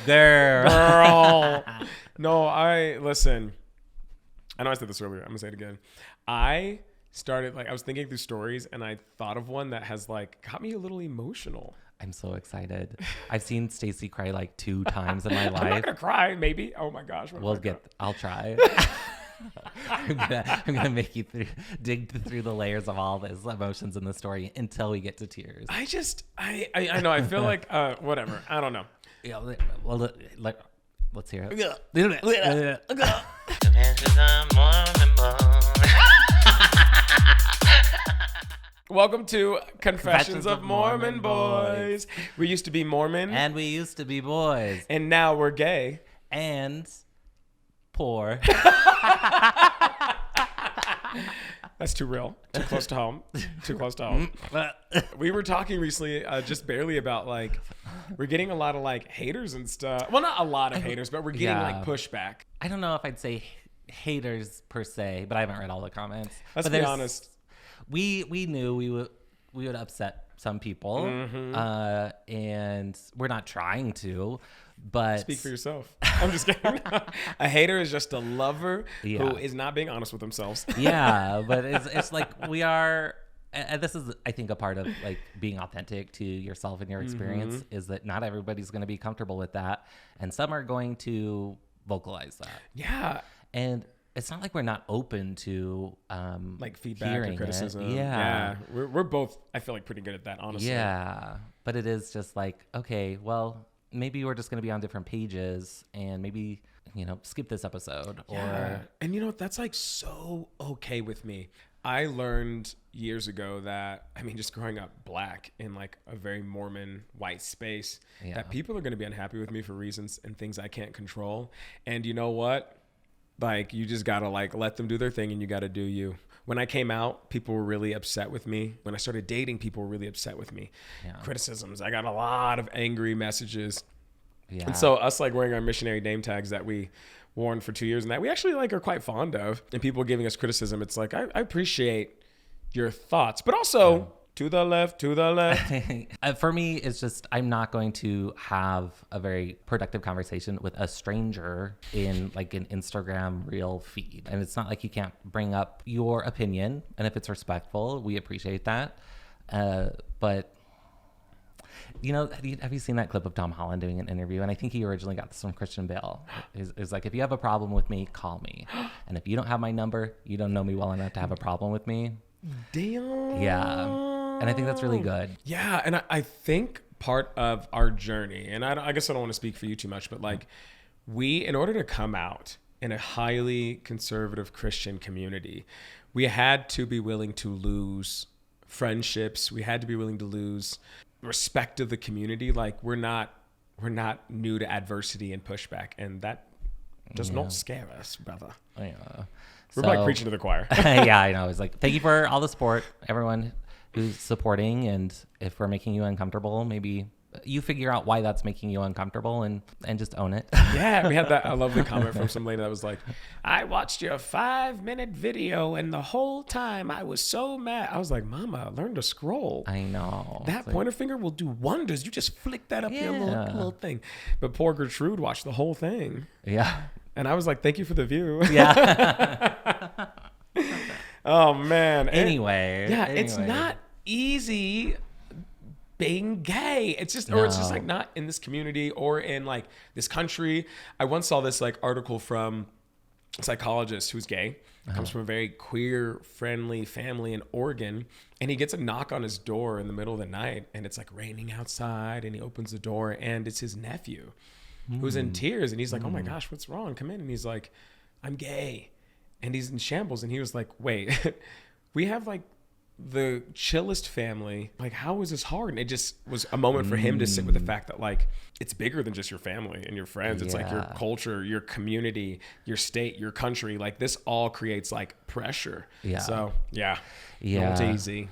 Girl. No, listen. I know I said this earlier. I'm going to say it again. I was thinking through stories and I thought of one that has like got me a little emotional. I'm so excited. I've seen Stacey cry like 2 times in my life. I'm not going to cry, maybe. Oh my gosh. I'll try. I'm gonna make you dig through the layers of all those emotions in the story until we get to tears. I know. I feel like whatever. I don't know. Yeah. Well, let's hear it. Welcome to Confessions of Mormon Boys. We used to be Mormon. And we used to be boys. And now we're gay. And poor. That's too real. Too close to home. Too close to home. We were talking recently just barely about like, we're getting a lot of like haters and stuff. Well, not a lot of haters, but we're getting like pushback. I don't know if I'd say haters per se, but I haven't read all the comments. Let's be honest. We knew we would upset some people, and we're not trying to, but speak for yourself. I'm just kidding. A hater is just a lover who is not being honest with themselves. Yeah, but it's like we are, and this is I think a part of like being authentic to yourself and your experience is that not everybody's going to be comfortable with that, and some are going to vocalize that. Yeah, and it's not like we're not open to like feedback or criticism. Yeah. We're both, I feel like, pretty good at that, honestly. Yeah, but it is just like, okay, well, maybe we're just going to be on different pages and maybe, skip this episode. Yeah. And that's like so okay with me. I learned years ago that, just growing up black in like a very Mormon white space, that people are going to be unhappy with me for reasons and things I can't control. And you know what? Like, you just gotta like let them do their thing and you gotta do you. When I came out, people were really upset with me. When I started dating, people were really upset with me. Yeah. Criticisms. I got a lot of angry messages. Yeah. And so us like wearing our missionary name tags that we worn for 2 years and that we actually like are quite fond of, and people giving us criticism, it's like, I appreciate your thoughts, but also to the left. For me, it's just, I'm not going to have a very productive conversation with a stranger in like an Instagram reel feed. And it's not like you can't bring up your opinion. And if it's respectful, we appreciate that. But have you seen that clip of Tom Holland doing an interview? And I think he originally got this from Christian Bale. It's like, if you have a problem with me, call me. And if you don't have my number, you don't know me well enough to have a problem with me. Damn. Yeah. And I think that's really good. Yeah. And I think part of our journey, and I guess I don't want to speak for you too much, but like in order to come out in a highly conservative Christian community, we had to be willing to lose friendships. We had to be willing to lose respect of the community. Like we're not new to adversity and pushback. And that does not scare us, brother. Yeah. We're like preaching to the choir. Yeah, I know. It's like, thank you for all the support, everyone who's supporting. And if we're making you uncomfortable, maybe you figure out why that's making you uncomfortable and just own it. Yeah, we had a lovely comment from some lady that was like, I watched your 5-minute video and the whole time I was so mad. I was like, Mama, learn to scroll. I know. That pointer finger will do wonders. You just flick that up your little thing. But poor Gertrude watched the whole thing. Yeah. And I was like, thank you for the view. Yeah. Oh, man. Anyway. It's not easy being gay. It's just, or it's just like not in this community or in like this country. I once saw this like article from a psychologist who's gay, comes from a very queer friendly family in Oregon. And he gets a knock on his door in the middle of the night and it's like raining outside and he opens the door and it's his nephew. Who's in tears, and he's like, oh my gosh, what's wrong? Come in. And he's like, I'm gay. And he's in shambles. And he was like, wait, we have like the chillest family. Like, how is this hard? And it just was a moment for him to sit with the fact that like, it's bigger than just your family and your friends. It's like your culture, your community, your state, your country. Like this all creates like pressure. Yeah. So yeah. Not easy.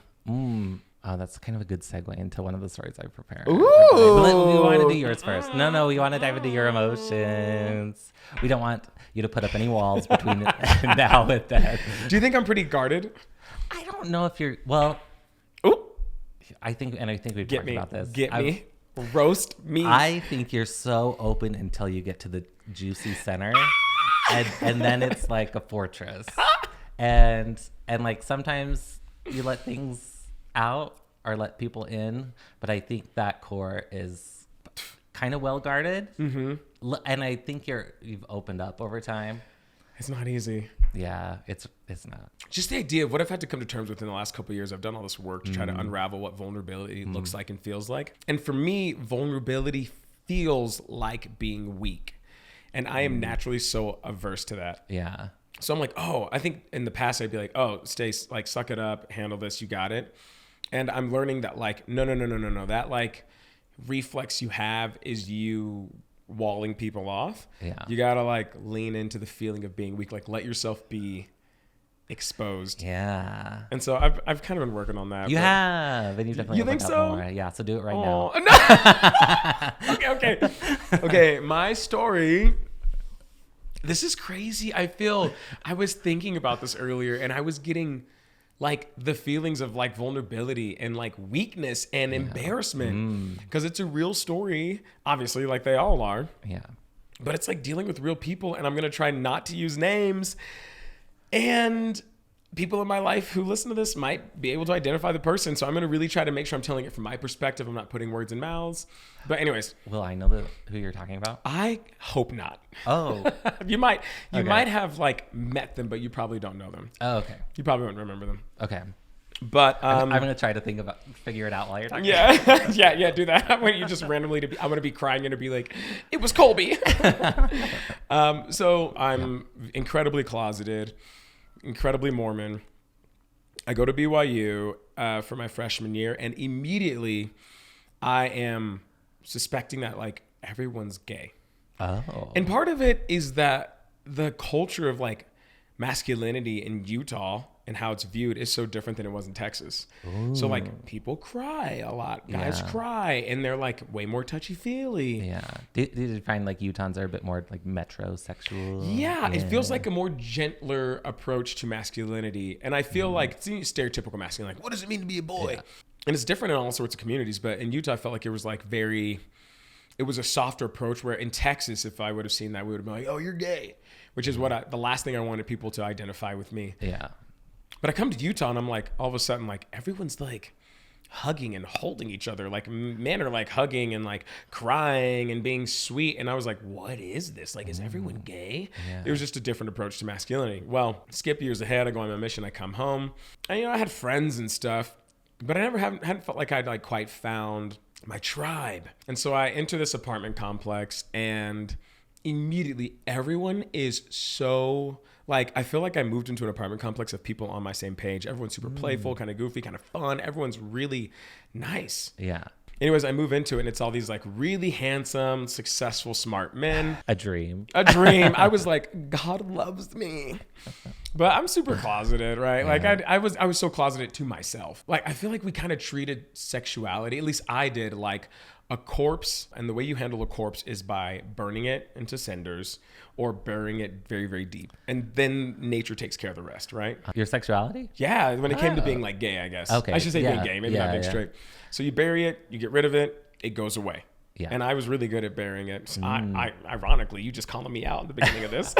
Oh, that's kind of a good segue into one of the stories I prepared. Ooh. We want to do yours first. No, we want to dive into your emotions. We don't want you to put up any walls between now and then. Do you think I'm pretty guarded? I don't know if you're, well, Ooh. I think we've talked about this. Get me. roast me. I think you're so open until you get to the juicy center. And then it's like a fortress. And like sometimes you let things out or let people in, but I think that core is kind of well guarded. Mm-hmm. And I think you've opened up over time. It's not easy. Yeah, it's not. Just the idea of what I've had to come to terms with in the last couple of years. I've done all this work to try to unravel what vulnerability looks like and feels like. And for me, vulnerability feels like being weak. And I am naturally so averse to that. Yeah. So I'm like, oh, I think in the past I'd be like, oh, Stace, like, suck it up, handle this, you got it. And I'm learning that, like, no. That, like, reflex you have is you walling people off. Yeah. You gotta, like, lean into the feeling of being weak. Like, let yourself be exposed. Yeah. And so I've kind of been working on that. You have. And you definitely You think opened so? up more. Yeah, so do it right now. No. Okay, my story. This is crazy. I was thinking about this earlier, and I was getting like the feelings of like vulnerability and like weakness and embarrassment because it's a real story, obviously, like they all are. Yeah. But it's like dealing with real people, and I'm going to try not to use names. And people in my life who listen to this might be able to identify the person. So I'm going to really try to make sure I'm telling it from my perspective. I'm not putting words in mouths. But anyways. Will I know who you're talking about? I hope not. Oh. You might have like met them, but you probably don't know them. Oh, okay. You probably won't remember them. Okay. But I'm going to try to figure it out while you're talking. Yeah. yeah, do that. I want you just randomly I'm going to be crying and to be like, it was Colby. So I'm incredibly closeted, incredibly Mormon. I go to BYU for my freshman year, and immediately I am suspecting that like everyone's gay. Oh. And part of it is that the culture of like masculinity in Utah and how it's viewed is so different than it was in Texas. Ooh. So like people cry a lot. Guys cry, and they're like way more touchy-feely. Yeah. Did you find like Utahns are a bit more like metrosexual? Yeah, it feels like a more gentler approach to masculinity. And I feel like it's stereotypical masculine, like, what does it mean to be a boy? Yeah. And it's different in all sorts of communities, but in Utah I felt like it was like it was a softer approach, where in Texas, if I would have seen that, we would have been like, oh, you're gay, which is the last thing I wanted people to identify with me. Yeah. But I come to Utah and I'm like, all of a sudden, like everyone's like hugging and holding each other. Like men are like hugging and like crying and being sweet. And I was like, what is this? Like, is everyone gay? Yeah. It was just a different approach to masculinity. Well, skip years ahead, I go on my mission, I come home. And, I had friends and stuff, but I hadn't felt like I'd like quite found my tribe. And so I enter this apartment complex, and immediately everyone is so like, I feel like I moved into an apartment complex of people on my same page. Everyone's super playful, kind of goofy, kind of fun. Everyone's really nice. Yeah. Anyways, I move into it, and it's all these like really handsome, successful, smart men. A dream. I was like, God loves me. But I'm super closeted, right? Yeah. Like I was so closeted to myself. Like I feel like we kind of treated sexuality, at least I did, like a corpse. And the way you handle a corpse is by burning it into cinders or burying it very, very deep. And then nature takes care of the rest, right? Your sexuality? Yeah, when it came to being like gay, I guess. Okay. I should say being gay, maybe not being straight. So you bury it, you get rid of it, it goes away. Yeah. And I was really good at burying it. So I ironically, you just calling me out in the beginning of this.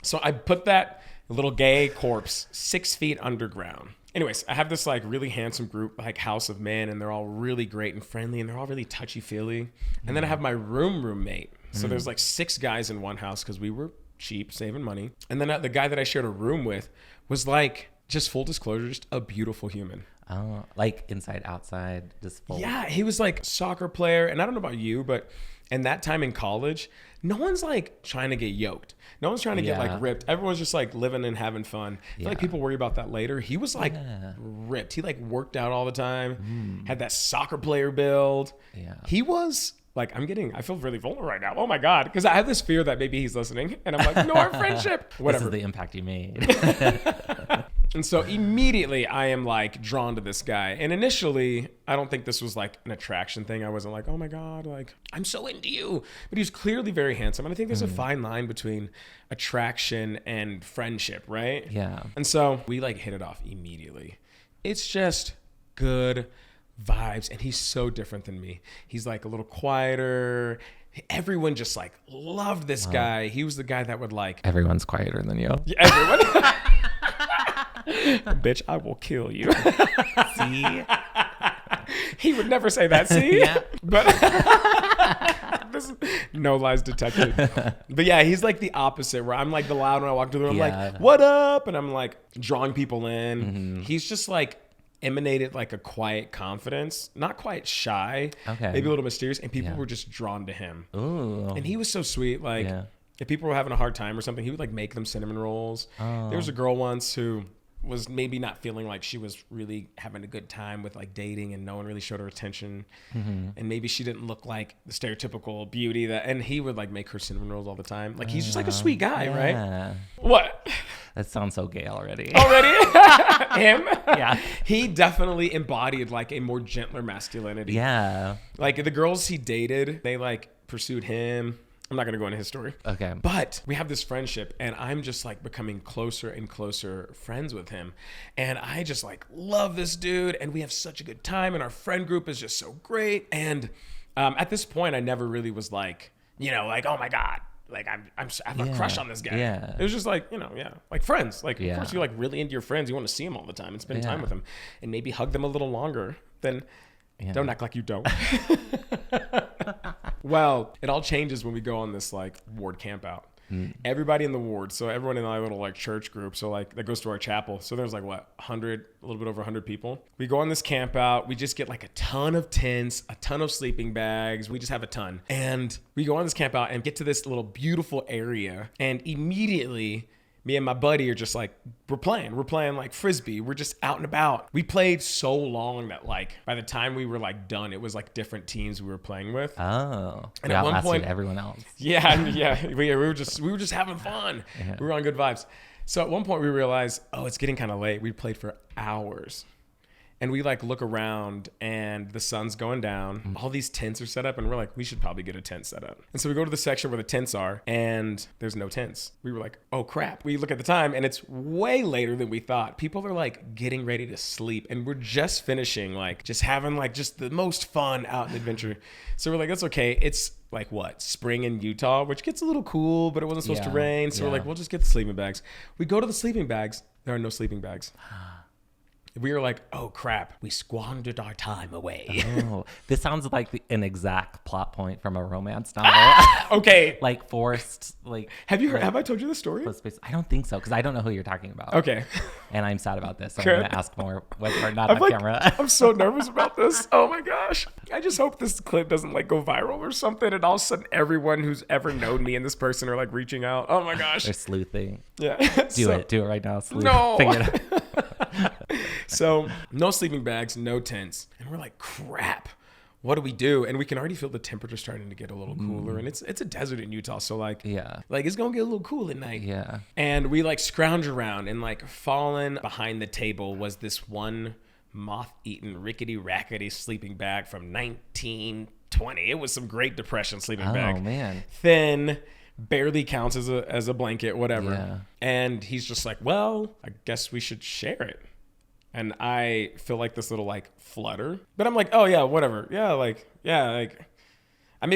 So I put that little gay corpse 6 feet underground. Anyways, I have this like really handsome group, like house of men, and they're all really great and friendly, and they're all really touchy-feely. And then I have my roommate. So there's like 6 guys in one house because we were cheap, saving money. And then the guy that I shared a room with was like, just full disclosure, just a beautiful human. Oh, like inside, outside, just full. Yeah, he was like a soccer player. And I don't know about you, but in that time in college, no one's like trying to get yoked. No one's trying to get like ripped. Everyone's just like living and having fun. I feel like people worry about that later. He was like ripped. He like worked out all the time, had that soccer player build. Yeah. He was like, I feel really vulnerable right now. Oh my God. Because I have this fear that maybe he's listening. And I'm like, no, our friendship. Whatever. This is the impact you made. And so immediately I am like drawn to this guy. And initially, I don't think this was like an attraction thing. I wasn't like, oh my God, like I'm so into you. But he was clearly very handsome. And I think there's a fine line between attraction and friendship, right? Yeah. And so we like hit it off immediately. It's just good vibes, and he's so different than me. He's like a little quieter. Everyone just like loved this guy. He was the guy that would like... Everyone's quieter than you. Yeah, everyone. Bitch, I will kill you. See? He would never say that, see? Yeah. But this is no lies detected. But yeah, he's like the opposite, where I'm like the loud when I walk to the room. I'm like, what up? And I'm like drawing people in. Mm-hmm. He's just like emanated like a quiet confidence, not quite shy, maybe a little mysterious, and people were just drawn to him. Ooh. And he was so sweet. Like if people were having a hard time or something, he would like make them cinnamon rolls. There was a girl once who was maybe not feeling like she was really having a good time with like dating, and no one really showed her attention. Mm-hmm. And maybe she didn't look like the stereotypical beauty and he would like make her cinnamon rolls all the time. Like he's just like a sweet guy, right? What? That sounds so gay already. Him? Yeah. He definitely embodied like a more gentler masculinity. Yeah. Like the girls he dated, they like pursued him. I'm not going to go into his story. Okay. But we have this friendship, and I'm just like becoming closer and closer friends with him. And I just like love this dude, and we have such a good time, and our friend group is just so great. And at this point, I never really was like, like, oh my God, like I have a crush on this guy. Yeah. It was just like, like friends. Like, of course, you're like really into your friends. You want to see them all the time and spend time with them, and maybe hug them a little longer than... Yeah. Don't act like you don't. Well, it all changes when we go on this like ward camp out. Everybody in the ward, so everyone in our little like church group, so like that goes to our chapel. So there's like what, 100, a little bit over 100 people. We go on this camp out. We just get like a ton of tents, a ton of sleeping bags. We just have a ton. And we go on this camp out and get to this little beautiful area. And immediately... me and my buddy are just like, we're playing like frisbee. We're just out and about. We played so long that like by the time we were like done, it was like different teams we were playing with. Oh, and at one point, everyone else. Yeah. We were just having fun. Yeah. We were on good vibes. So at one point we realized, it's getting kind of late. We played for hours. And we like look around and the sun's going down. All these tents are set up and we're like, we should probably get a tent set up. And so we go to the section where the tents are and there's no tents. We were like, oh crap. We look at the time and it's way later than we thought. People are like getting ready to sleep and we're just finishing, like just having like just the most fun out in adventure. So we're like, that's okay. It's like what, spring in Utah, which gets a little cool, but it wasn't supposed to rain. So we're like, we'll just get the sleeping bags. We go to the sleeping bags. There are no sleeping bags. We were like, oh crap, we squandered our time away. Oh, this sounds like an exact plot point from a romance novel. Okay. Like forced, like. Have I told you the story? I don't think so, because I don't know who you're talking about. Okay. And I'm sad about this, so I'm going to ask more, whether or not on camera. I'm so nervous about this. Oh my gosh. I just hope this clip doesn't like go viral or something, and all of a sudden everyone who's ever known me and this person are like reaching out. Oh my gosh. They're sleuthing. Yeah. Do it right now. Sleuth. No. So no sleeping bags, no tents. And we're like, crap, what do we do? And we can already feel the temperature starting to get a little cooler. And it's a desert in Utah. So like it's going to get a little cool at night. Yeah. And we like scrounge around and like fallen behind the table was this one moth-eaten, rickety-rackety sleeping bag from 1920. It was some Great Depression sleeping bag. Oh, man. Thin, barely counts as a blanket, whatever. Yeah. And he's just like, well, I guess we should share it. And I feel like this little like flutter, but I'm like, oh yeah, whatever. Maybe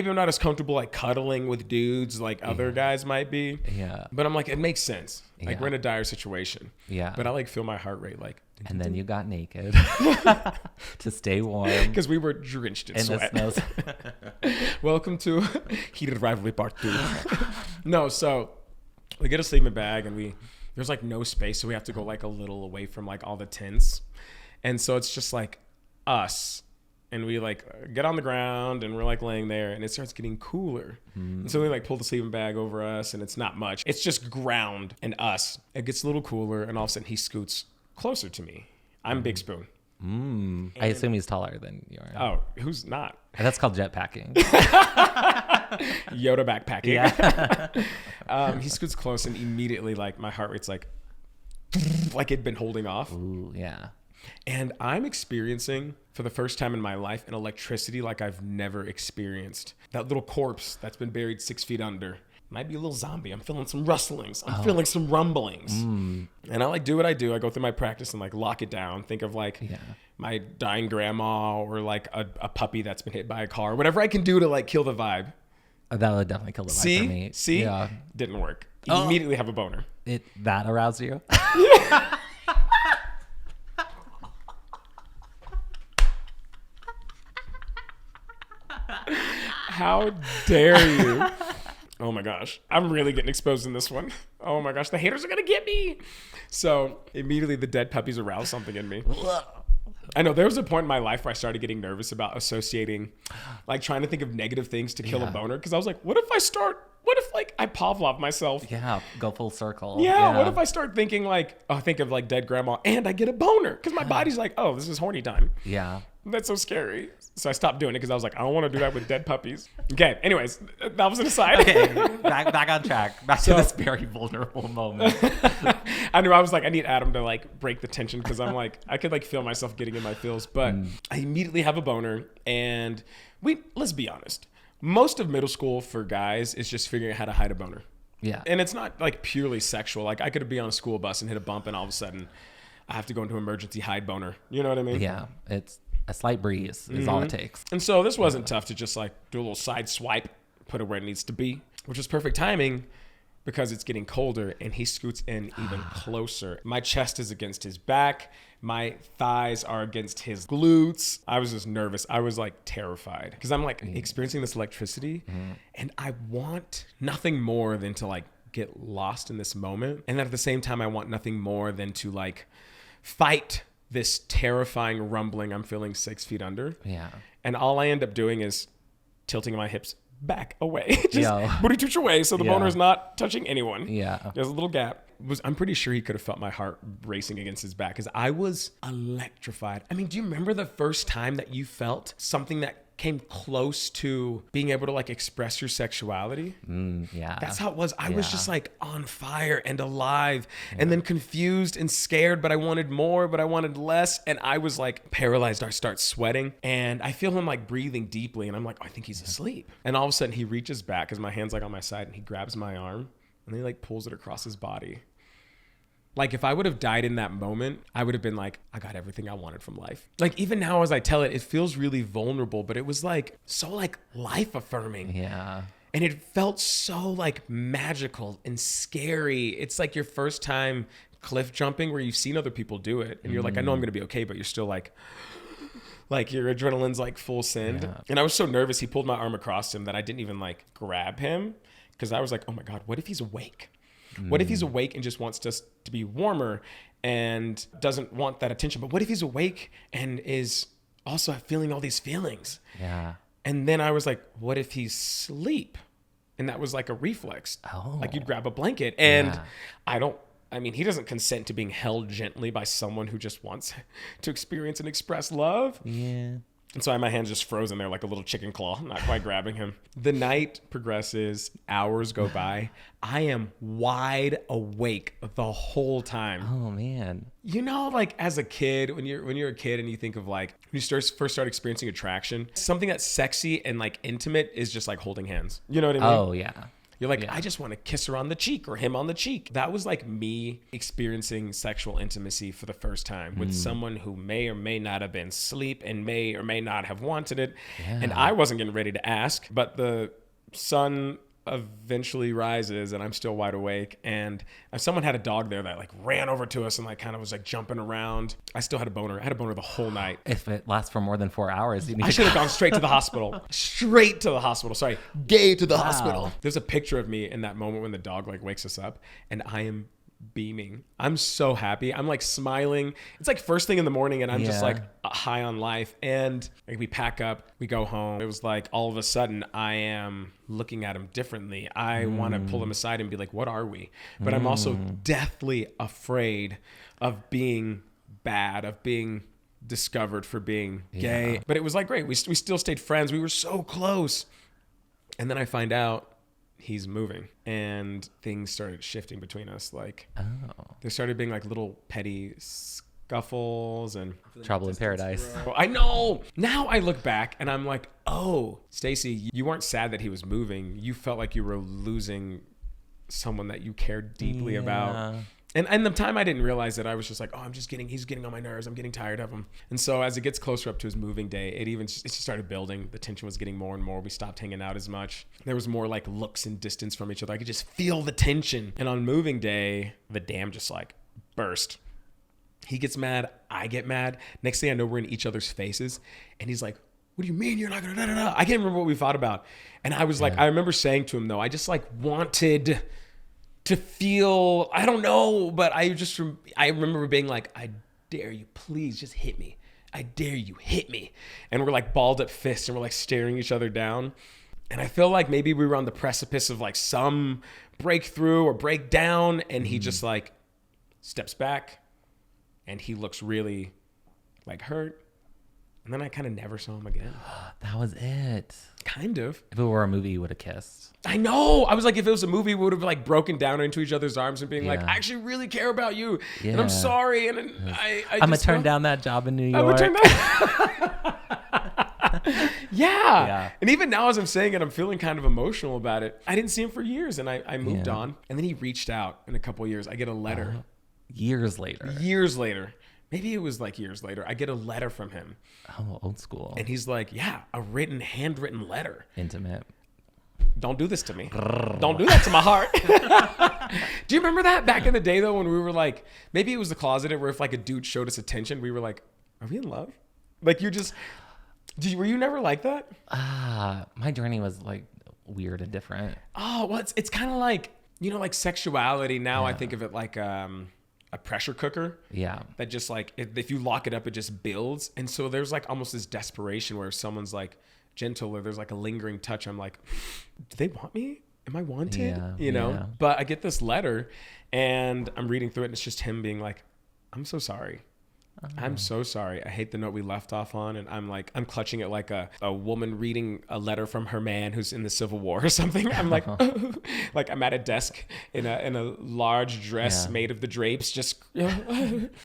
I'm not as comfortable like cuddling with dudes like other guys might be. Yeah. But I'm like, it makes sense. Like we're in a dire situation. Yeah. But I like feel my heart rate like. And then you got naked to stay warm. Because we were drenched in sweat. The snow. Welcome to Heated Rivalry Part 2. No, so we get a sleeping bag and there's like no space, so we have to go like a little away from like all the tents. And so it's just like us. And we like get on the ground and we're like laying there and it starts getting cooler. And so we like pull the sleeping bag over us and it's not much. It's just ground and us. It gets a little cooler and all of a sudden he scoots closer to me. I'm Big Spoon. I assume he's taller than you are. Oh, who's not? That's called jetpacking. Yoda backpacking. Yeah. He scoots close and immediately like my heart rate's like it'd been holding off. Ooh, yeah. And I'm experiencing for the first time in my life an electricity like I've never experienced. That little corpse that's been buried 6 feet under might be a little zombie. I'm feeling some rustlings. I'm feeling some rumblings. And I like do what I do. I go through my practice and like lock it down. Think of like my dying grandma or like a puppy that's been hit by a car, whatever I can do to like kill the vibe. That would definitely kill the vibe for me. See? Yeah. Didn't work. Immediately have a boner. That aroused you? How dare you? Oh my gosh. I'm really getting exposed in this one. Oh my gosh. The haters are going to get me. So immediately the dead puppies aroused something in me. I know there was a point in my life where I started getting nervous about associating, like trying to think of negative things to kill a boner. Because I was like, what if like I Pavlov myself? Yeah, go full circle. Yeah, what if I start thinking like, I think of like dead grandma and I get a boner? Because my body's like, oh, this is horny time. Yeah. That's so scary. So I stopped doing it because I was like, I don't want to do that with dead puppies. Okay, anyways, that was an aside. Okay, back on track. Back to this very vulnerable moment. I knew I was like, I need Adam to like break the tension because I'm like, I could like feel myself getting in my feels. But I immediately have a boner. And let's be honest. Most of middle school for guys is just figuring out how to hide a boner. Yeah. And it's not like purely sexual. Like I could be on a school bus and hit a bump and all of a sudden I have to go into emergency hide boner. You know what I mean? Yeah. It's a slight breeze is all it takes. And so this wasn't tough to just like do a little side swipe, put it where it needs to be, which was perfect timing because it's getting colder and he scoots in even closer. My chest is against his back. My thighs are against his glutes. I was just nervous. I was like terrified because I'm like experiencing this electricity and I want nothing more than to like get lost in this moment. And then at the same time, I want nothing more than to like fight this terrifying rumbling I'm feeling 6 feet under. Yeah. And all I end up doing is tilting my hips back away. Just booty touch away so the boner is not touching anyone. Yeah. There's a little gap. I'm pretty sure he could have felt my heart racing against his back because I was electrified. I mean, do you remember the first time that you felt something that came close to being able to like express your sexuality? Yeah. That's how it was. I was just like on fire and alive and then confused and scared, but I wanted more, but I wanted less. And I was like paralyzed. I start sweating and I feel him like breathing deeply. And I'm like, oh, I think he's asleep. And all of a sudden he reaches back because my hand's like on my side and he grabs my arm and he like pulls it across his body. Like if I would have died in that moment, I would have been like, I got everything I wanted from life. Like even now as I tell it, it feels really vulnerable, but it was like so like life affirming. Yeah. And it felt so like magical and scary. It's like your first time cliff jumping where you've seen other people do it. And you're like, I know I'm going to be okay, but you're still like your adrenaline's like full send. Yeah. And I was so nervous. He pulled my arm across him that I didn't even like grab him because I was like, oh my God, what if he's awake? What if he's awake and just wants us to be warmer and doesn't want that attention? But what if he's awake and is also feeling all these feelings? Yeah. And then I was like, what if he's asleep? And that was like a reflex. Oh. Like you'd grab a blanket and he doesn't consent to being held gently by someone who just wants to experience and express love. Yeah. And so I had my hands just frozen there like a little chicken claw, not quite grabbing him. The night progresses, hours go by. I am wide awake the whole time. Oh man. You know, like as a kid, when you're a kid and you think of like, when you first start experiencing attraction, something that's sexy and like intimate is just like holding hands. You know what I mean? Oh yeah. You're like, I just want to kiss her on the cheek or him on the cheek. That was like me experiencing sexual intimacy for the first time with someone who may or may not have been asleep and may or may not have wanted it. Yeah. And I wasn't getting ready to ask, but the sun eventually rises and I'm still wide awake. And someone had a dog there that like ran over to us and like kind of was like jumping around. I still had a boner. I had a boner the whole night. If it lasts for more than 4 hours, I should have gone straight to the hospital. Straight to the hospital. Sorry. Gay to the hospital. There's a picture of me in that moment when the dog like wakes us up and I am beaming. I'm so happy. I'm like smiling. It's like first thing in the morning and I'm just like high on life. And like, we pack up, we go home. It was like all of a sudden I am looking at him differently. I want to pull him aside and be like, what are we? But I'm also deathly afraid of being bad, of being discovered for being gay. But it was like, great. We still stayed friends. We were so close. And then I find out he's moving and things started shifting between us. Like, there started being like little petty scuffles and trouble in paradise. I know. Now I look back and I'm like, oh, Stacey, you weren't sad that he was moving. You felt like you were losing someone that you cared deeply about. And the time I didn't realize it, I was just like, oh, he's getting on my nerves. I'm getting tired of him. And so as it gets closer up to his moving day, it just started building. The tension was getting more and more. We stopped hanging out as much. There was more like looks and distance from each other. I could just feel the tension. And on moving day, the dam just like burst. He gets mad. I get mad. Next thing I know, we're in each other's faces. And he's like, what do you mean you're not going to I can't remember what we fought about. And I was like, I remember saying to him though, I just like wanted to feel, I don't know, but I remember being like, I dare you, please just hit me. I dare you, hit me. And we're like balled up fists and we're like staring each other down. And I feel like maybe we were on the precipice of like some breakthrough or breakdown. And he just like steps back and he looks really like hurt. And then I kind of never saw him again. That was it. Kind of. If it were a movie, you would have kissed. I know. I was like, if it was a movie, we would have like broken down into each other's arms and being like, I actually really care about you. Yeah. And I'm sorry. And I'm going to turn down that job in New York. I'm going to turn down. Yeah. And even now as I'm saying it, I'm feeling kind of emotional about it. I didn't see him for years and I moved on. And then he reached out in a couple of years. I get a letter. Years later. Maybe it was like years later. I get a letter from him. Oh, old school. And he's like, yeah, a handwritten letter. Intimate. Don't do this to me. Don't do that to my heart. Do you remember that back in the day though, when we were like, maybe it was the closeted where if like a dude showed us attention, we were like, are we in love? Like were you never like that? My journey was like weird and different. Oh, well, it's kind of like, like sexuality now. I think of it like, a pressure cooker. Yeah. That just like, if you lock it up, it just builds. And so there's like almost this desperation where someone's like gentle or there's like a lingering touch. I'm like, do they want me? Am I wanted? Yeah, But I get this letter and I'm reading through it and it's just him being like, I'm so sorry. I'm so sorry. I hate the note we left off on. And I'm clutching it like a woman reading a letter from her man who's in the Civil War or something. I'm like, like I'm at a desk in a large dress made of the drapes, just,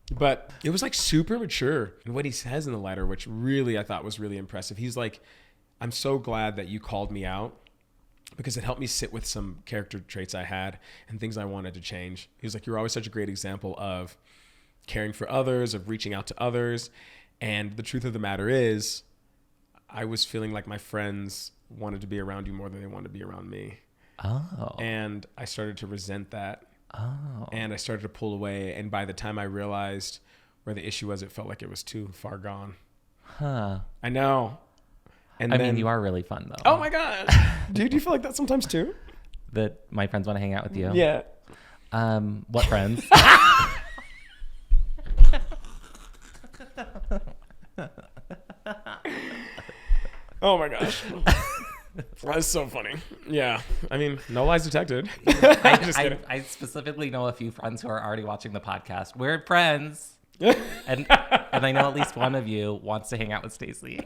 but it was like super mature. And what he says in the letter, which really I thought was really impressive. He's like, I'm so glad that you called me out because it helped me sit with some character traits I had and things I wanted to change. He was like, you're always such a great example of caring for others, of reaching out to others. And the truth of the matter is, I was feeling like my friends wanted to be around you more than they wanted to be around me. Oh. And I started to resent that. Oh. And I started to pull away. And by the time I realized where the issue was, it felt like it was too far gone. Huh. I know. And I mean, you are really fun though. Oh my God. Dude, do you feel like that sometimes too? That my friends want to hang out with you? Yeah. What friends? Oh my gosh. That's so funny. Yeah. I mean, no lies detected. I specifically know a few friends who are already watching the podcast. We're friends. and I know at least one of you wants to hang out with Stacey.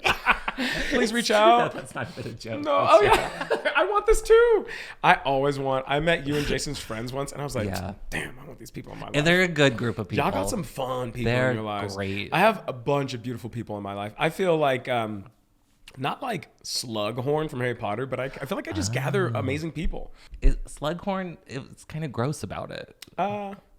Please reach out. That's not even a joke. No. Oh yeah. I want this too. I met you and Jason's friends once and I was like, damn, I want these people in my life. And they're a good group of people. Y'all got some fun people in your lives. Great. I have a bunch of beautiful people in my life. I feel like, not like Slughorn from Harry Potter, but I feel like I just gather amazing people. Slughorn, it's kind of gross about it.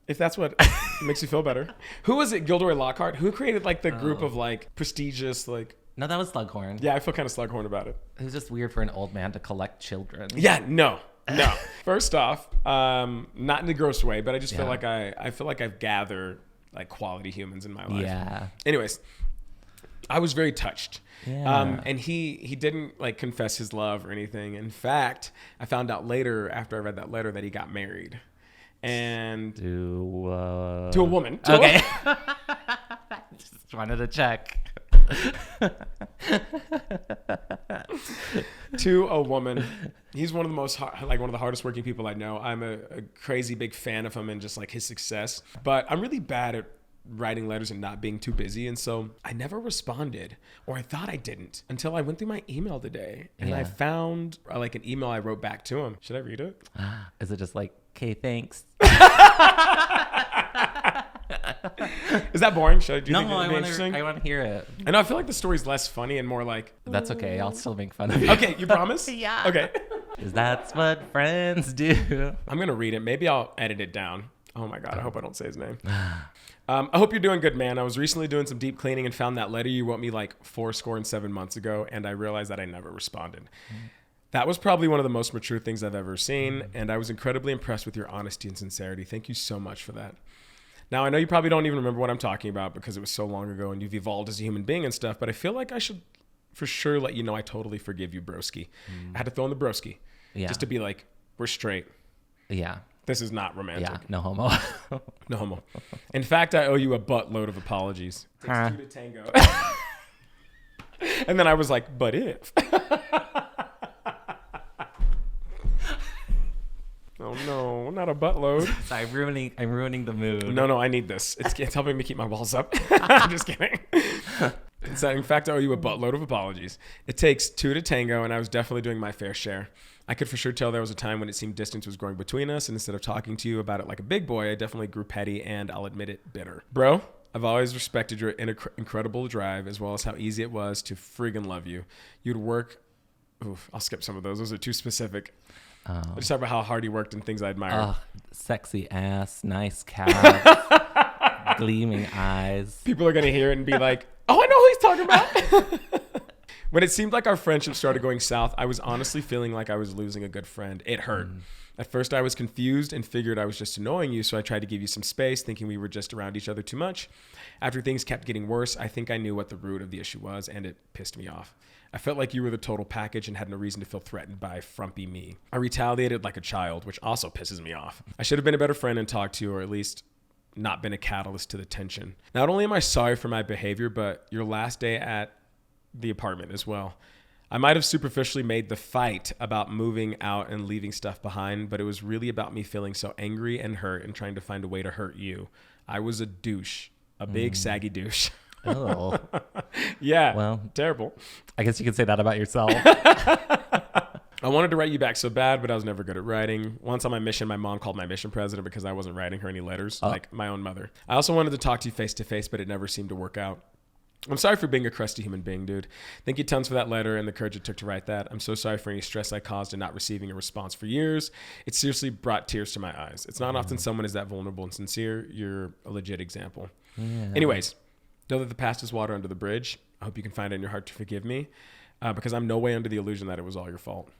If that's what makes you feel better. Who was it? Gilderoy Lockhart? Who created like the group of like prestigious like... No, that was Slughorn. Yeah, I feel kind of Slughorn about it. It was just weird for an old man to collect children. Yeah, no. First off, not in the gross way, but I just feel like I feel like I've gathered like quality humans in my life. Yeah. Anyways, I was very touched. Yeah. And he didn't like confess his love or anything. In fact, I found out later after I read that letter that he got married. And to a woman. Okay. Just wanted to check. To a woman. He's one of the one of the hardest working people I know. I'm a crazy big fan of him and just like his success. But I'm really bad at writing letters and not being too busy. And so I never responded, or I thought I didn't, until I went through my email today and I found like an email I wrote back to him. Should I read it? Is it just like, okay, thanks? Is that boring? Should I do? No, I want to hear it. I know. I feel like the story's less funny and more like. That's okay. I'll still make fun of you. Okay, you promise? Yeah. Okay. Because that's what friends do. I'm gonna read it. Maybe I'll edit it down. Oh my God, I hope I don't say his name. I hope you're doing good, man. I was recently doing some deep cleaning and found that letter you wrote me like 7 months ago, and I realized that I never responded. That was probably one of the most mature things I've ever seen, and I was incredibly impressed with your honesty and sincerity. Thank you so much for that. Now, I know you probably don't even remember what I'm talking about because it was so long ago and you've evolved as a human being and stuff, but I feel like I should for sure let you know I totally forgive you, broski. I had to throw in the broski just to be like, we're straight. Yeah. This is not romantic. Yeah, no homo. No homo. In fact, I owe you a buttload of apologies. It takes 2 to tango. And then I was like, but if. Oh no, not a buttload. Sorry, I'm ruining the mood. No, I need this. It's helping me keep my walls up. I'm just kidding. In fact, I owe you a buttload of apologies. It takes 2 to tango, and I was definitely doing my fair share. I could for sure tell there was a time when it seemed distance was growing between us, and instead of talking to you about it like a big boy, I definitely grew petty and, I'll admit it, bitter. Bro, I've always respected your incredible drive, as well as how easy it was to friggin' love you. You'd work... Oof, I'll skip some of those. Those are too specific. I just talk about how hard he worked and things I admire. Sexy ass, nice calves, gleaming eyes. People are going to hear it and be like, oh, I know who he's talking about. When it seemed like our friendship started going south, I was honestly feeling like I was losing a good friend. It hurt. At first, I was confused and figured I was just annoying you, so I tried to give you some space, thinking we were just around each other too much. After things kept getting worse, I think I knew what the root of the issue was, and it pissed me off. I felt like you were the total package and had no reason to feel threatened by frumpy me. I retaliated like a child, which also pisses me off. I should have been a better friend and talked to you, or at least not been a catalyst to the tension. Not only am I sorry for my behavior, but your last day at the apartment as well. I might have superficially made the fight about moving out and leaving stuff behind, but it was really about me feeling so angry and hurt and trying to find a way to hurt you. I was a douche, a big saggy douche. Oh. Yeah. Well, terrible. I guess you could say that about yourself. I wanted to write you back so bad, but I was never good at writing. Once on my mission, my mom called my mission president because I wasn't writing her any letters, like my own mother. I also wanted to talk to you face to face, but it never seemed to work out. I'm sorry for being a crusty human being, dude. Thank you tons for that letter and the courage it took to write that. I'm so sorry for any stress I caused in not receiving a response for years. It seriously brought tears to my eyes. It's not often someone is that vulnerable and sincere. You're a legit example. Yeah. Anyways, know that the past is water under the bridge. I hope you can find it in your heart to forgive me because I'm no way under the illusion that it was all your fault.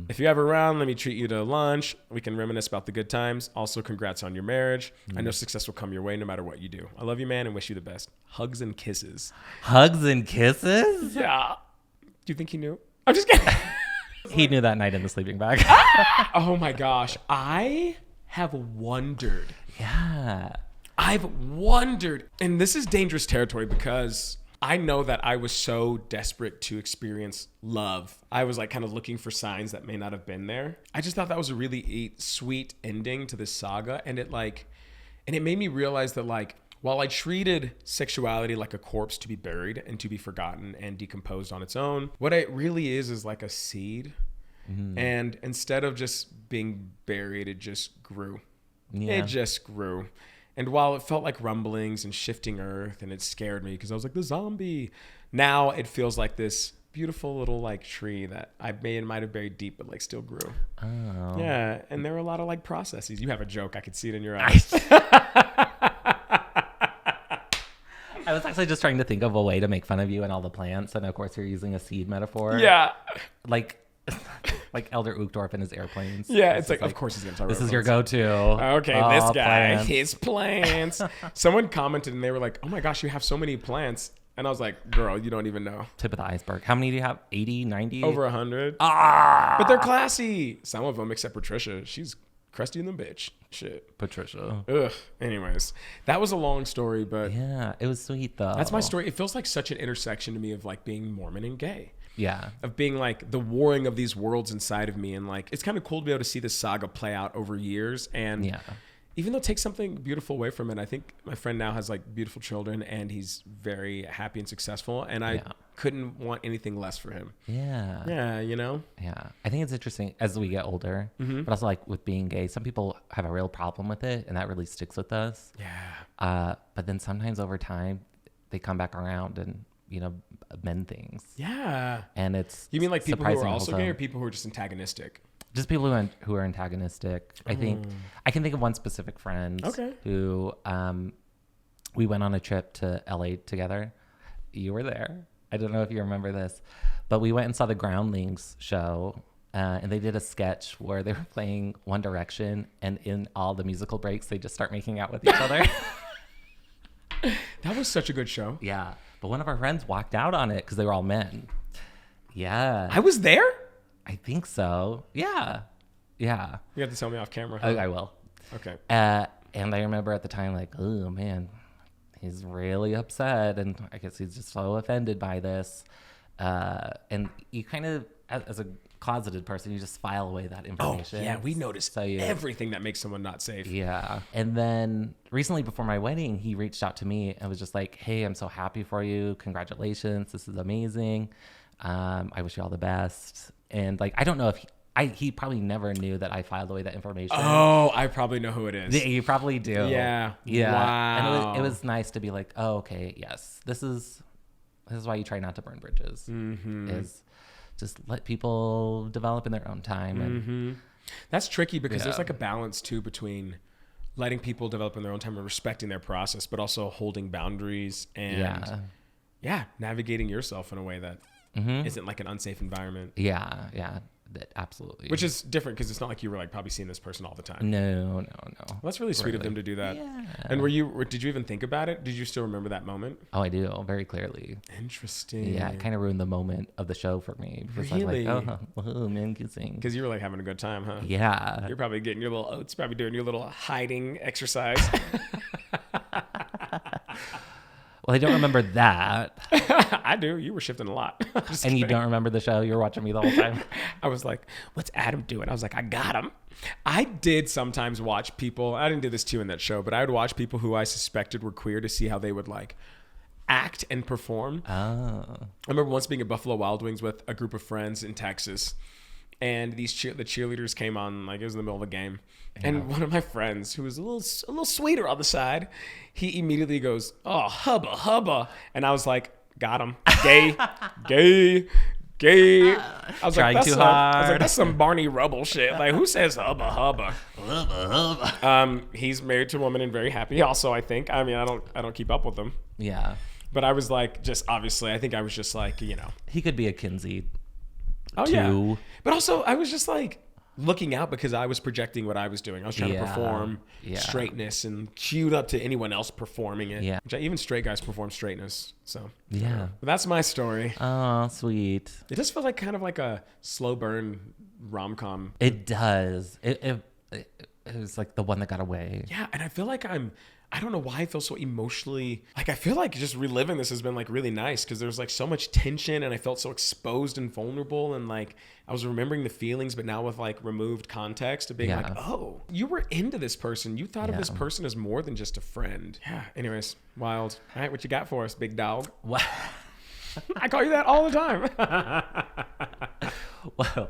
If you're ever around, let me treat you to lunch. We can reminisce about the good times. Also, congrats on your marriage. I know success will come your way no matter what you do. I love you, man, and wish you the best. Hugs and kisses. Hugs and kisses? Yeah. Do you think he knew? I'm just kidding. He knew that night in the sleeping bag. Oh my gosh. I have wondered. Yeah. I've wondered. And this is dangerous territory because I know that I was so desperate to experience love. I was like kind of looking for signs that may not have been there. I just thought that was a really sweet ending to this saga. And it made me realize that like, while I treated sexuality like a corpse to be buried and to be forgotten and decomposed on its own, what it really is like a seed. And instead of just being buried, it just grew. Yeah. It just grew. And while it felt like rumblings and shifting earth and it scared me because I was like the zombie, now it feels like this beautiful little like tree that I might have buried deep but like still grew. Oh. Yeah, and there were a lot of like processes. You have a joke. I could see it in your eyes. I was actually just trying to think of a way to make fun of you and all the plants, and of course you're using a seed metaphor. Yeah. Like Elder Uchtdorf in his airplanes. Yeah, it's like, of course he's going to talk about this is your go-to. Okay, this guy, his plants. Someone commented and they were like, oh my gosh, you have so many plants. And I was like, girl, you don't even know. Tip of the iceberg. How many do you have? 80, 90? Over 100. But they're classy. Some of them, except Patricia. She's crusty in the bitch. Shit. Patricia. Ugh. Anyways, that was a long story, but... Yeah, it was sweet though. That's my story. It feels like such an intersection to me of like being Mormon and gay. Yeah. Of being like the warring of these worlds inside of me. And like, it's kind of cool to be able to see this saga play out over years. And even though it takes something beautiful away from it, I think my friend now has like beautiful children and he's very happy and successful. And I couldn't want anything less for him. Yeah. Yeah. You know? Yeah. I think it's interesting as we get older, but also like with being gay, some people have a real problem with it and that really sticks with us. Yeah. But then sometimes over time they come back around and, you know, mend things. Yeah. And it's You mean like people who are also gay or people who are just antagonistic? just people who are antagonistic. I think I can think of one specific friend who we went on a trip to LA together. You were there. I don't know if you remember this, but we went and saw the Groundlings show, and they did a sketch where they were playing One Direction, and in all the musical breaks, they just start making out with each other. That was such a good show. Yeah, but one of our friends walked out on it because they were all men. Yeah. I was there? I think so. Yeah. Yeah. You have to tell me off camera. Huh? I will. Okay. And I remember at the time, like, oh, man, he's really upset. And I guess he's just so offended by this. And you kind of, as a closeted person, you just file away that information. Oh, yeah. We notice everything that makes someone not safe. Yeah. And then recently before my wedding, he reached out to me and was just like, hey, I'm so happy for you. Congratulations. This is amazing. I wish you all the best. And like, I don't know if he probably never knew that I filed away that information. Oh, I probably know who it is. You probably do. Yeah. Yeah. Wow. And it was nice to be like, oh, okay, yes, this is why you try not to burn bridges. Is just let people develop in their own time. And that's tricky because there's like a balance too between letting people develop in their own time and respecting their process, but also holding boundaries and navigating yourself in a way that isn't like an unsafe environment. Yeah. Absolutely. Which is different because it's not like you were like probably seeing this person all the time. No. Well, that's really sweet of them to do that. Yeah. And did you even think about it? Did you still remember that moment? Oh, I do, very clearly. Interesting. Yeah, it kind of ruined the moment of the show for me. Because really? I'm like, oh, man kissing. Because you were like having a good time, huh? Yeah. You're probably getting your little oats, probably doing your little hiding exercise. Well, I don't remember that. I do. You were shifting a lot. And you don't remember the show? You were watching me the whole time? I was like, what's Adam doing? I was like, I got him. I did sometimes watch people. I didn't do this too in that show, but I would watch people who I suspected were queer to see how they would like act and perform. Oh. I remember once being at Buffalo Wild Wings with a group of friends in Texas. And the cheerleaders came on, like it was in the middle of a game. Yeah. And one of my friends, who was a little sweeter on the side, he immediately goes, oh, hubba. And I was like, got him. Gay. I was trying like, too hard. I was like, that's some Barney Rubble shit. Like, who says hubba? He's married to a woman and very happy also, I think. I mean, I don't keep up with them. Yeah. But I was like, just obviously, I think I was just like, you know. He could be a Kinsey. Oh, yeah. But also, I was just like looking out because I was projecting what I was doing. I was trying to perform straightness and queued up to anyone else performing it. Yeah. Even straight guys perform straightness. So, yeah. But that's my story. Oh, sweet. It just feels like kind of like a slow burn rom-com. It does. It was like the one that got away. Yeah. And I feel like I don't know why I feel so emotionally, like I feel like just reliving this has been like really nice because there's like so much tension and I felt so exposed and vulnerable and like I was remembering the feelings, but now with like removed context of being like, oh, you were into this person. You thought of this person as more than just a friend. Yeah. Anyways, wild. All right. What you got for us, big dog? What? I call you that all the time. Well,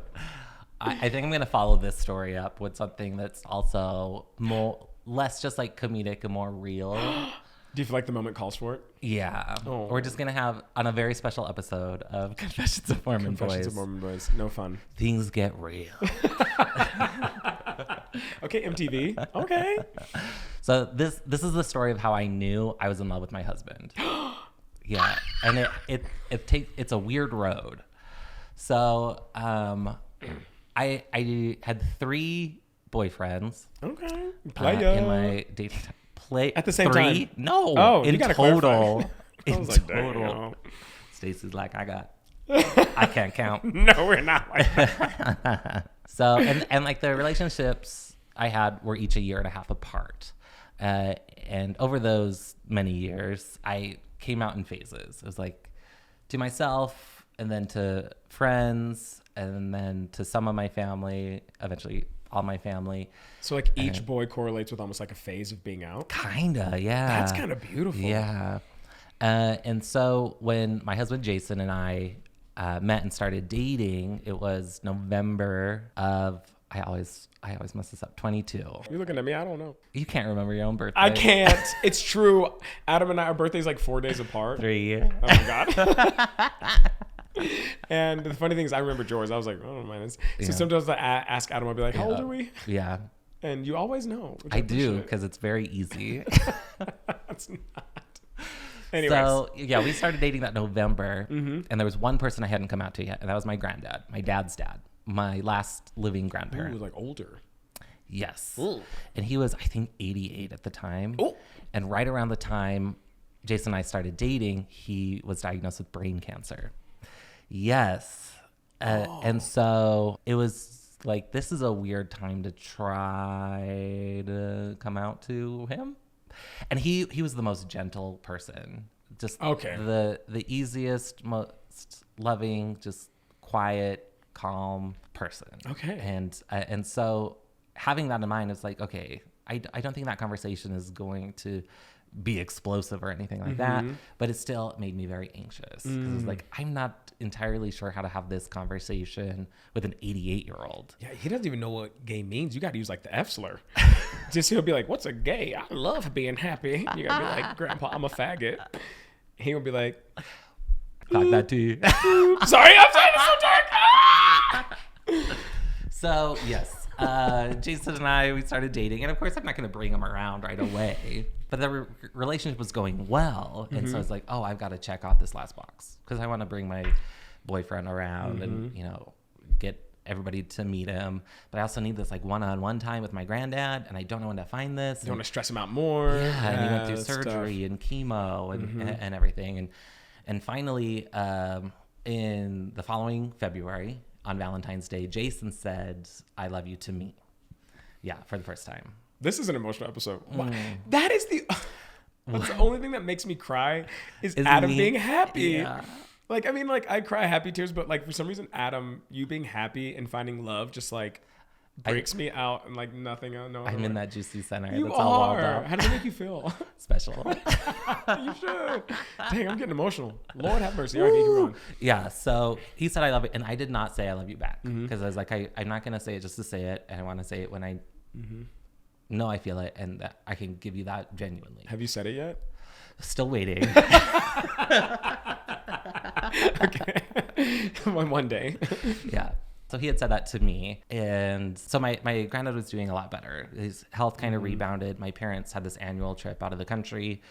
I think I'm going to follow this story up with something that's also less just like comedic and more real. Do you feel like the moment calls for it? Yeah. Oh. We're just going to have on a very special episode of Confessions of Mormon Boys. No fun. Things get real. Okay, MTV. Okay. So this is the story of how I knew I was in love with my husband. Yeah. And it's a weird road. So I had 3 boyfriends. Okay. In my dating time. At the same time? No. Oh, in you gotta total. In total. Stacey's like, I can't count. No, we're not like that. So, and like the relationships I had were each a year and a half apart. And over those many years, I came out in phases. It was like to myself and then to friends and then to some of my family, eventually all my family. So like each boy correlates with almost like a phase of being out? Kinda, yeah. That's kind of beautiful. Yeah. And so when my husband Jason and I met and started dating, it was November of, I always mess this up, 22. You're looking at me, I don't know. You can't remember your own birthday. I can't. It's true. Adam and I, our birthday's like 4 days apart. 3. Oh my God. And the funny thing is, I remember George. I was like, oh man. So sometimes I ask Adam, I'll be like, how old are we? Yeah. And you always know. I do, because it's very easy. It's not. Anyways. So, yeah, we started dating that November, and there was one person I hadn't come out to yet, and that was my granddad, my dad's dad, my last living grandparent. He was like older. Yes. Ooh. And he was, I think, 88 at the time. Ooh. And right around the time Jason and I started dating, he was diagnosed with brain cancer. Yes. And so it was like, this is a weird time to try to come out to him. And he was the most gentle person. Just the easiest, most loving, just quiet, calm person. Okay. And so having that in mind is like, okay, I don't think that conversation is going to be explosive or anything like that, but it still made me very anxious because it's like, I'm not entirely sure how to have this conversation with an 88-year-old. Yeah, he doesn't even know what gay means. You got to use like the F slur. Just he'll be like, what's a gay? I love being happy. You got to be like, Grandpa, I'm a faggot. He will be like, Talk that to you. sorry, I'm sorry, it's so dark. So, yes. Jason and I, we started dating, and of course I'm not going to bring him around right away, but the relationship was going well, and so I was like, oh, I've got to check off this last box because I want to bring my boyfriend around and, you know, get everybody to meet him, but I also need this like one-on-one time with my granddad, and I don't know when to find this. You don't want to stress him out more. Yeah, and he went through surgery and chemo and everything, and finally, in the following February, on Valentine's Day, Jason said, I love you to me. Yeah, for the first time. This is an emotional episode. That is that's the only thing that makes me cry is Adam being happy. Yeah. Like, I mean, like, I cry happy tears, but like for some reason, Adam, you being happy and finding love just like breaks me out and like nothing. I'm in that juicy center. You that's all walled are. up. How does it make you feel? Special. You should. Dang, I'm getting emotional. Lord have mercy. All right, keep going. Yeah, so he said I love it, and I did not say I love you back because I was like, I'm not going to say it just to say it, and I want to say it when I know I feel it, and that I can give you that genuinely. Have you said it yet? Still waiting. Okay. One day. Yeah. So he had said that to me. And so my granddad was doing a lot better. His health kind of rebounded. My parents had this annual trip out of the country.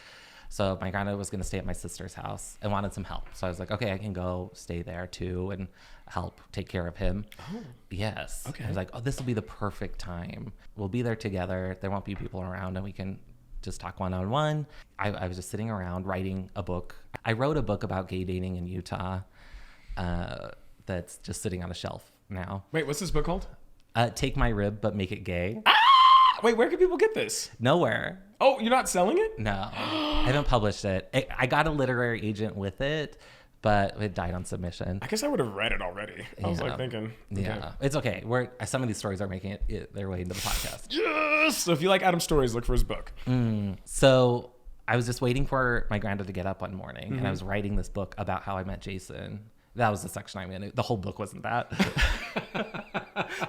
So my granddad was going to stay at my sister's house and wanted some help. So I was like, okay, I can go stay there too and help take care of him. Oh. Yes. Okay. I was like, oh, this will be the perfect time. We'll be there together. There won't be people around and we can just talk one-on-one. I was just sitting around writing a book. I wrote a book about gay dating in Utah that's just sitting on a shelf now. Wait, what's this book called? Take My Rib, But Make It Gay. Wait, where can people get this? Nowhere. Oh, you're not selling it? No. I haven't published it. I got a literary agent with it, but it died on submission. I guess I would have read it already. I was like thinking. Okay. Yeah. It's okay. Some of these stories are making it their way into the podcast. Yes! So if you like Adam's stories, look for his book. So I was just waiting for my granddad to get up one morning, and I was writing this book about how I met Jason. That was the section I'm in. The whole book wasn't that.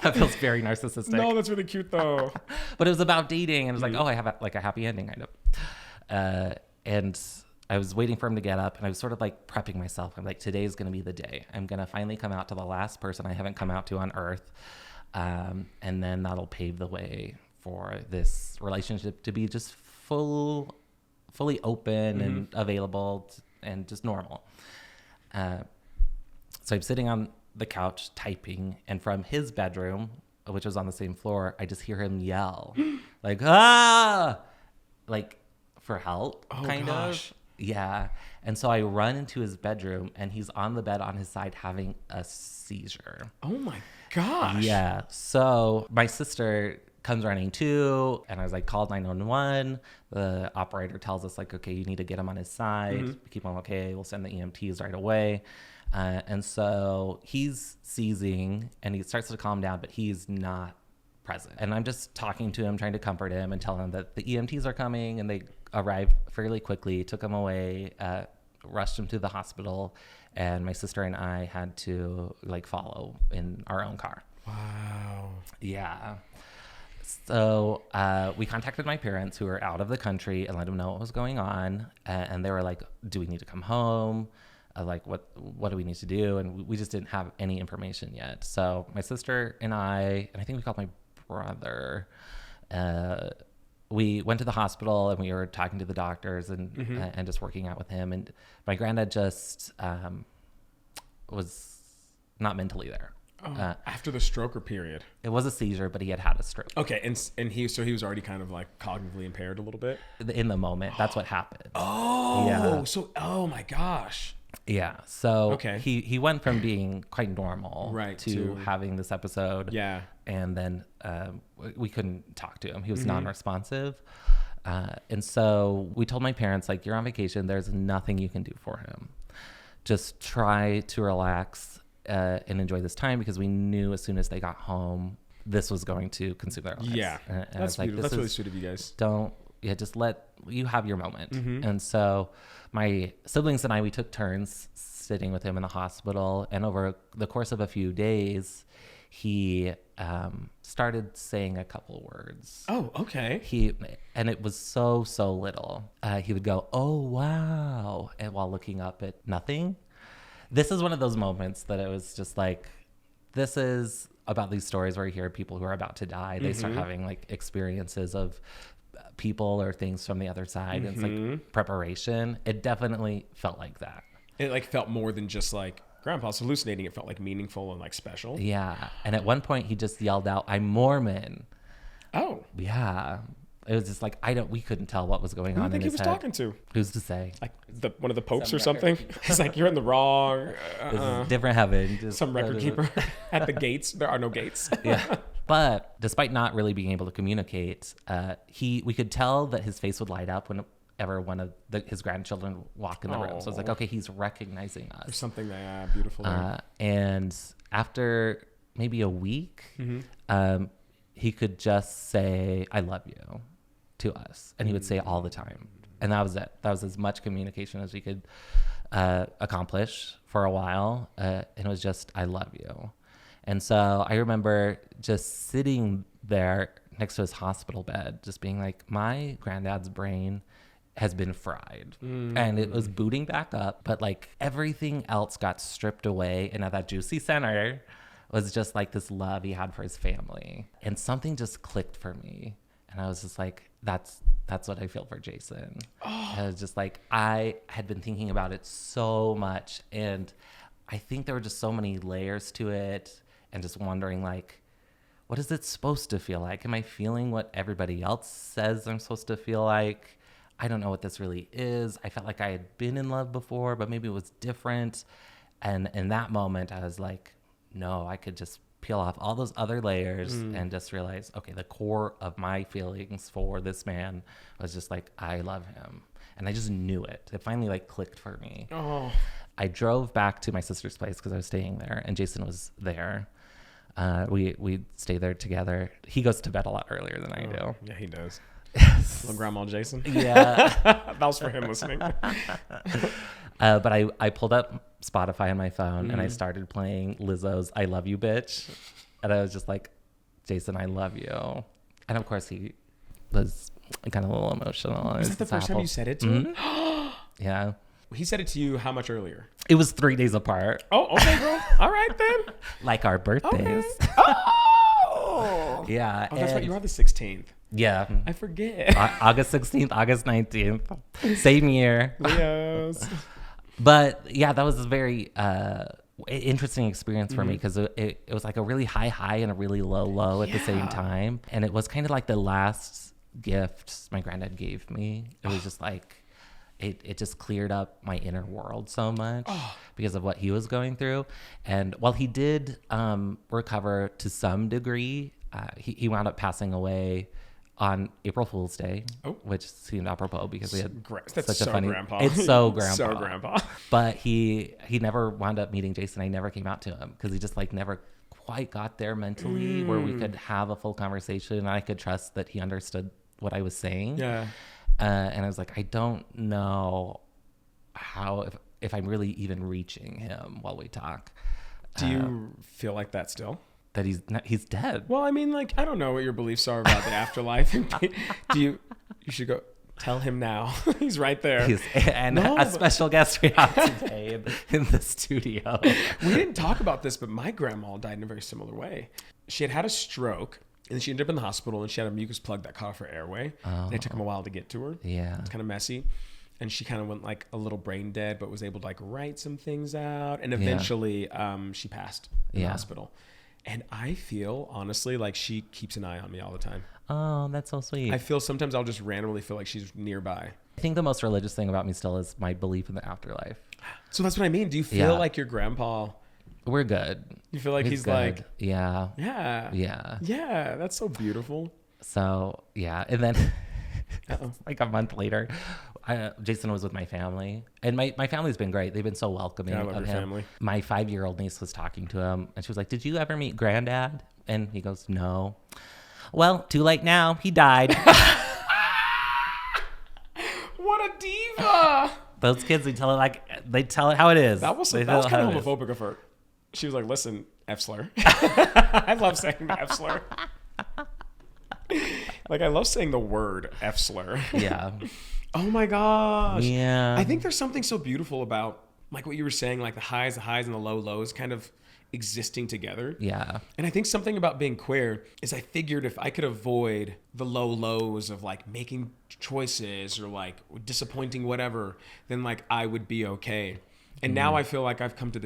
That feels very narcissistic. No, that's really cute though. But it was about dating, and it was like, oh, I have a happy ending, kind of. And I was waiting for him to get up, and I was sort of like prepping myself. I'm like, today's going to be the day. I'm going to finally come out to the last person I haven't come out to on earth. And then that'll pave the way for this relationship to be just fully open and available and just normal. So I'm sitting on the couch typing, and from his bedroom, which was on the same floor, I just hear him yell, like, ah! Like, for help, kind of. Yeah. And so I run into his bedroom, and he's on the bed on his side having a seizure. Oh, my gosh. Yeah. So my sister comes running too, and I was like, called 911. The operator tells us, like, okay, you need to get him on his side. Keep him okay. We'll send the EMTs right away. And so he's seizing, and he starts to calm down, but he's not present. And I'm just talking to him, trying to comfort him and tell him that the EMTs are coming, and they arrived fairly quickly, took him away, rushed him to the hospital, and my sister and I had to like follow in our own car. Wow. Yeah. So we contacted my parents, who were out of the country, and let them know what was going on. And they were like, do we need to come home? like, what do we need to do? And we just didn't have any information yet. So my sister and I think we called my brother, we went to the hospital and we were talking to the doctors and just working out with him. And my granddad just was not mentally there. After the stroke or period? It was a seizure, but he had a stroke. Okay, and he was already kind of like cognitively impaired a little bit? In the moment, that's what happened. Oh, yeah. So, oh my gosh. Yeah, so okay. he went from being quite normal right, to having this episode. Yeah. And then we couldn't talk to him. He was non-responsive. And so we told my parents, like, you're on vacation. There's nothing you can do for him. Just try to relax and enjoy this time, because we knew as soon as they got home, this was going to consume their lives. Yeah. And that's beautiful. That's really sweet of you guys. Just let you have your moment. And so my siblings and I, we took turns sitting with him in the hospital. And over the course of a few days, he started saying a couple words. Oh, okay. And it was so little. He would go, "Oh, wow," and while looking up at nothing. This is one of those moments that it was just like, this is about these stories where you hear people who are about to die. They start having like experiences of people or things from the other side. It's like preparation. It definitely felt like that. It like felt more than just like Grandpa's hallucinating. It felt like meaningful and like special. Yeah. And at one point he just yelled out, "I'm Mormon." Oh. Yeah. It was just like, we couldn't tell what was going on in his head. Who do you think he was talking to? Who's to say? Like one of the popes or something? He's like, you're in the wrong. This is different heaven. Just some record keeper at the gates. There are no gates. Yeah. But despite not really being able to communicate, we could tell that his face would light up whenever one of his grandchildren walk in the room. So it's like, okay, he's recognizing us. There's something beautiful there. And after maybe a week, he could just say, "I love you," to us. And he would say it all the time. And that was it. That was as much communication as we could accomplish for a while. And it was just, "I love you." And so I remember just sitting there next to his hospital bed, just being like, my granddad's brain has been fried. And it was booting back up, but like everything else got stripped away. And at that juicy center was just like this love he had for his family. And something just clicked for me. And I was just like, that's what I feel for Jason. I was just like, I had been thinking about it so much. And I think there were just so many layers to it, and just wondering, like, what is it supposed to feel like? Am I feeling what everybody else says I'm supposed to feel like? I don't know what this really is. I felt like I had been in love before, but maybe it was different. And in that moment, I was like, no, I could just peel off all those other layers and just realize, okay, the core of my feelings for this man was just like, I love him. And I just knew it. It finally like clicked for me. Oh. I drove back to my sister's place because I was staying there, and Jason was there. We stayed there together. He goes to bed a lot earlier than I do. Yeah, he does. Yes. Little Grandma Jason. Yeah. That was for him listening. But I pulled up Spotify on my phone and I started playing Lizzo's "I Love You, Bitch." And I was just like, Jason, I love you. And of course he was kind of a little emotional. Was that the first time you said it to him? Yeah. He said it to you how much earlier? It was 3 days apart. Oh, okay, girl. All right then. Like our birthdays. Okay. Oh. Yeah. Oh, that's right. You are the 16th. Yeah. I forget. August 16th, August 19th. Same year. Leos. But yeah, that was a very interesting experience for me, because it was like a really high and a really low at the same time. And it was kind of like the last gift my granddad gave me. It was just like, it just cleared up my inner world so much because of what he was going through. And while he did recover to some degree, he wound up passing away on April Fool's Day, which seemed apropos because we had such a funny grandpa. It's so grandpa. So grandpa. But he never wound up meeting Jason. I never came out to him because he just like never quite got there mentally where we could have a full conversation and I could trust that he understood what I was saying. Yeah. And I was like, I don't know how, if I'm really even reaching him while we talk. Do you feel like that still? That he's dead? Well, I mean, like, I don't know what your beliefs are about the afterlife. You should go Tell him now. He's right there. And a special guest we have today in the studio. We didn't talk about this, but my grandma died in a very similar way. She had a stroke, and then she ended up in the hospital, and she had a mucus plug that cut off her airway. And it took him a while to get to her. Yeah. It's kind of messy. And she kind of went like a little brain dead, but was able to like write some things out. And eventually she passed in the hospital. And I feel, honestly, like she keeps an eye on me all the time. Oh, that's so sweet. I feel sometimes I'll just randomly feel like she's nearby. I think the most religious thing about me still is my belief in the afterlife. So that's what I mean. Do you feel like your grandpa... We're good. You feel like he's good. Like... Yeah. Yeah. Yeah. Yeah. That's so beautiful. So, yeah. And then like a month later, Jason was with my family. And my family's been great. They've been so welcoming. I love your family. My 5-year-old niece was talking to him. And she was like, did you ever meet Granddad? And he goes, no. Well, too late now. He died. What a diva. Those kids, they tell it how it is. That was kind of homophobic of her. She was like, listen, F slur. I love saying the F slur. Like, I love saying the word F slur. Yeah. Oh my gosh. Yeah. I think there's something so beautiful about, like what you were saying, like the highs and the lows kind of existing together. Yeah. And I think something about being queer is I figured if I could avoid the lows of like making choices or like disappointing whatever, then like I would be okay. And now I feel like I've come to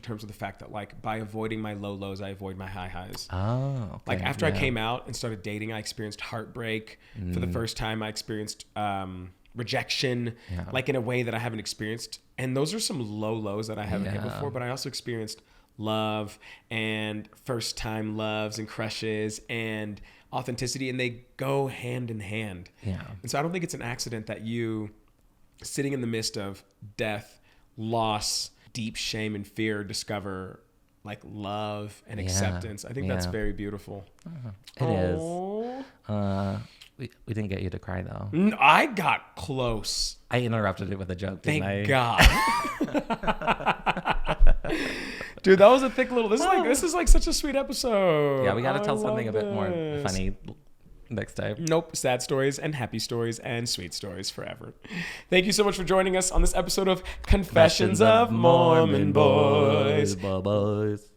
terms with the fact that like by avoiding my lows, I avoid my highs. Oh. Okay. Like after I came out and started dating, I experienced heartbreak. For the first time, I experienced rejection, like in a way that I haven't experienced. And those are some lows that I haven't had before, but I also experienced love and first time loves and crushes and authenticity, and they go hand in hand. Yeah. And so I don't think it's an accident that you, sitting in the midst of death, loss, deep shame and fear, discover like love and acceptance. I think that's very beautiful. It is. We didn't get you to cry though. I got close. I interrupted it with a joke. Thank God. Dude, that was a thick little. This is like such a sweet episode. Yeah, we got to tell something a bit more funny next time. Nope. Sad stories and happy stories and sweet stories forever. Thank you so much for joining us on this episode of Confessions of Mormon Boys. Boys.